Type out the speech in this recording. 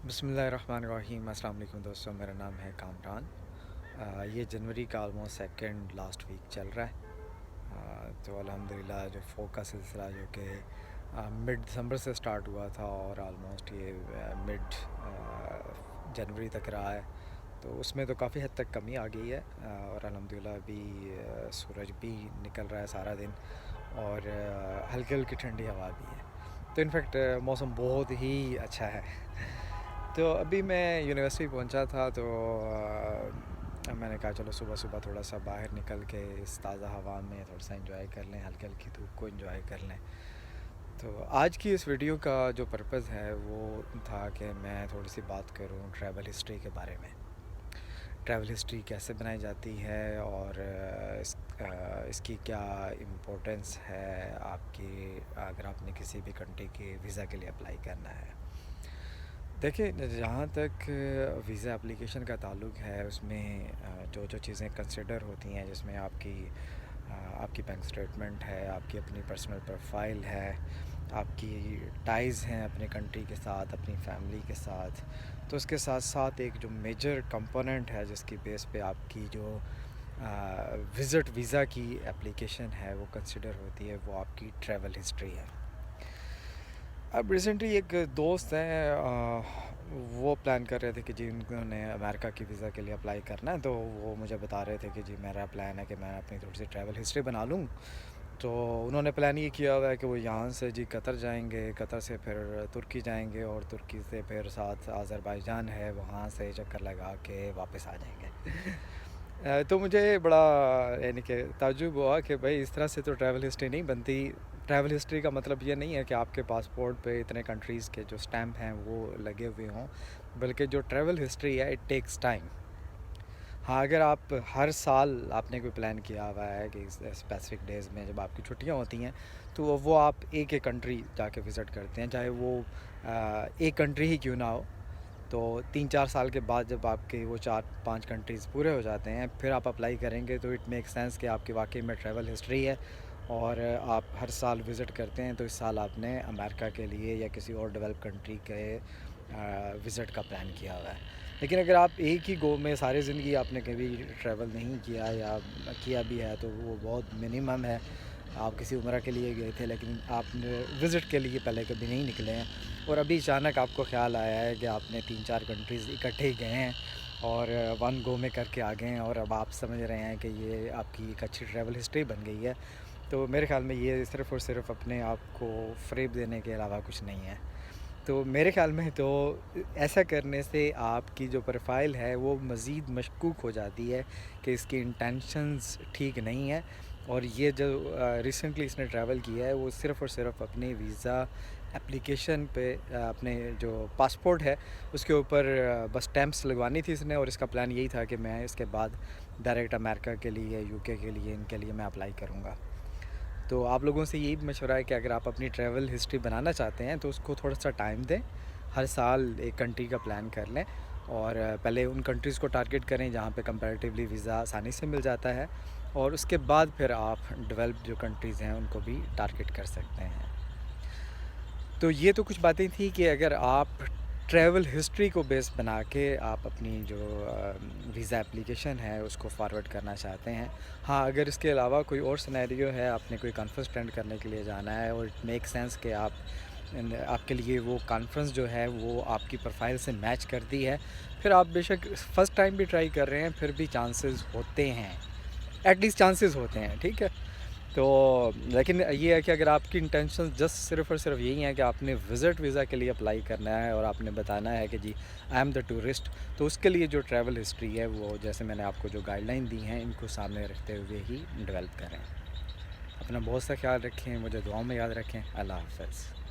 बिस्मिल्लाहिर्रहमानिर्रहीम। अस्सलाम वालेकुम दोस्तों, मेरा नाम है कामरान। ये जनवरी का ऑलमोस्ट सेकंड लास्ट वीक चल रहा है। तो अल्हम्दुलिल्लाह जो फ़ोक का सिलसिला जो कि मिड दिसंबर से स्टार्ट हुआ था और आलमोस्ट ये मिड जनवरी तक रहा है, तो उसमें तो काफ़ी हद तक कमी आ गई है। और अल्हम्दुलिल्लाह अभी सूरज भी निकल रहा है सारा दिन और हल्की हल्की ठंडी हवा भी है। तो इनफैक्ट मौसम बहुत ही अच्छा है। तो अभी मैं यूनिवर्सिटी पहुंचा था, तो मैंने कहा चलो सुबह सुबह थोड़ा सा बाहर निकल के इस ताज़ा हवा में थोड़ा सा एंजॉय कर लें, हल्की हल्की धूप को एंजॉय कर लें। तो आज की इस वीडियो का जो पर्पज़ है वो था कि मैं थोड़ी सी बात करूं ट्रैवल हिस्ट्री के बारे में। ट्रैवल हिस्ट्री कैसे बनाई जाती है और इसकी क्या इम्पोर्टेंस है आपकी, अगर आपने किसी भी कंट्री के वीज़ा के लिए अप्लाई करना है। देखिए, जहाँ तक वीज़ा एप्लीकेशन का ताल्लुक़ है, उसमें जो जो चीज़ें कंसिडर होती हैं, जिसमें आपकी बैंक स्टेटमेंट है, आपकी अपनी पर्सनल प्रोफाइल है, आपकी टाइज़ हैं अपने कंट्री के साथ, अपनी फैमिली के साथ। तो उसके साथ साथ एक जो मेजर कंपोनेंट है जिसकी बेस पे आपकी जो विज़िट वीज़ा की एप्लीकेशन है वो कंसिडर होती है, वो आपकी ट्रैवल हिस्ट्री है। अब रिसेंटली एक दोस्त हैं, वो प्लान कर रहे थे कि जी उन्होंने अमेरिका की वीज़ा के लिए अप्लाई करना है, तो वो मुझे बता रहे थे कि जी मेरा प्लान है कि मैं अपनी थोड़ी सी ट्रैवल हिस्ट्री बना लूँ। तो उन्होंने प्लान ये किया हुआ है कि वो यहाँ से जी कतर जाएंगे, कतर से फिर तुर्की जाएंगे और तुर्की से फिर साथ अज़रबैजान है, वहाँ से चक्कर लगा के वापस आ जाएंगे। तो मुझे बड़ा यानी कि ताज्जुब हुआ कि भाई इस तरह से तो ट्रैवल हिस्ट्री नहीं बनती। ट्रैवल हिस्ट्री का मतलब ये नहीं है कि आपके पासपोर्ट पे इतने कंट्रीज़ के जो स्टैम्प हैं वो लगे हुए हों, बल्कि जो ट्रैवल हिस्ट्री है इट टेक्स टाइम। हाँ, अगर आप हर साल आपने कोई प्लान किया हुआ है कि स्पेसिफिक डेज़ में जब आपकी छुट्टियाँ होती हैं, तो वो आप एक एक कंट्री जाके विज़िट करते हैं, चाहे वो एक कंट्री ही क्यों ना हो। तो 3-4 साल के बाद जब आपके वो 4-5 कंट्रीज़ पूरे हो जाते हैं, फिर आप अप्लाई करेंगे, तो इट मेक सेंस कि आपकी वाकई में ट्रैवल हिस्ट्री है और आप हर साल विज़िट करते हैं। तो इस साल आपने अमेरिका के लिए या किसी और डेवलप कंट्री के विज़िट का प्लान किया हुआ है। लेकिन अगर आप एक ही गो में सारी ज़िंदगी आपने कभी ट्रैवल नहीं किया या किया भी है, तो वो बहुत मिनिमम है। आप किसी उम्र के लिए गए थे लेकिन आपने विज़िट के लिए पहले कभी नहीं निकले हैं, और अभी अचानक आपको ख़्याल आया है कि आपने 3-4 कंट्रीज़ इकट्ठे गए हैं और वन गो में करके आ गए हैं, और अब आप समझ रहे हैं कि ये आपकी एक अच्छी ट्रैवल हिस्ट्री बन गई है। तो मेरे ख़्याल में ये सिर्फ़ और सिर्फ अपने आप को फ़रेब देने के अलावा कुछ नहीं है। तो मेरे ख़्याल में तो ऐसा करने से आपकी जो प्रोफ़ाइल है वो मज़ीद मशकूक हो जाती है कि इसकी इंटेंशंस ठीक नहीं है। और ये जो रिसेंटली इसने ट्रैवल किया है वो सिर्फ़ और सिर्फ अपने वीज़ा एप्लीकेशन पे अपने जो पासपोर्ट है उसके ऊपर बस स्टैम्प्स लगवानी थी इसने, और इसका प्लान यही था कि मैं इसके बाद डायरेक्ट अमेरिका के लिए, यूके के लिए, इनके लिए मैं अप्लाई करूँगा। तो आप लोगों से यही मशवरा है कि अगर आप अपनी ट्रैवल हिस्ट्री बनाना चाहते हैं तो उसको थोड़ा सा टाइम दें, हर साल एक कंट्री का प्लान कर लें और पहले उन कंट्रीज़ को टारगेट करें जहाँ पे कंपैरेटिवली वीज़ा आसानी से मिल जाता है, और उसके बाद फिर आप डेवलप्ड जो कंट्रीज़ हैं उनको भी टारगेट कर सकते हैं। तो ये तो कुछ बातें थी कि अगर आप ट्रैवल हिस्ट्री को बेस बना के आप अपनी जो वीज़ा एप्लीकेशन है उसको फॉरवर्ड करना चाहते हैं। हाँ, अगर इसके अलावा कोई और सिनेरियो है, आपने कोई कॉन्फ्रेंस अटेंड करने के लिए जाना है और इट मेक सेंस कि आपके लिए वो कॉन्फ्रेंस जो है वो आपकी प्रोफाइल से मैच करती है, फिर आप बेशक फ़र्स्ट टाइम भी ट्राई कर रहे हैं, फिर भी चांसेस होते हैं, एटलीस्ट चांसेस होते हैं, ठीक है। तो लेकिन ये है कि अगर आपकी इंटेंशन जस्ट सिर्फ़ और सिर्फ यही है कि आपने विज़िट वीज़ा के लिए अप्लाई करना है और आपने बताना है कि जी आई एम द टूरिस्ट, तो उसके लिए जो ट्रैवल हिस्ट्री है वो जैसे मैंने आपको जो गाइडलाइन दी हैं इनको सामने रखते हुए ही डेवलप करें। अपना बहुत सा ख्याल रखें, मुझे दुआओं में याद रखें। अल्लाह हाफ़िज़।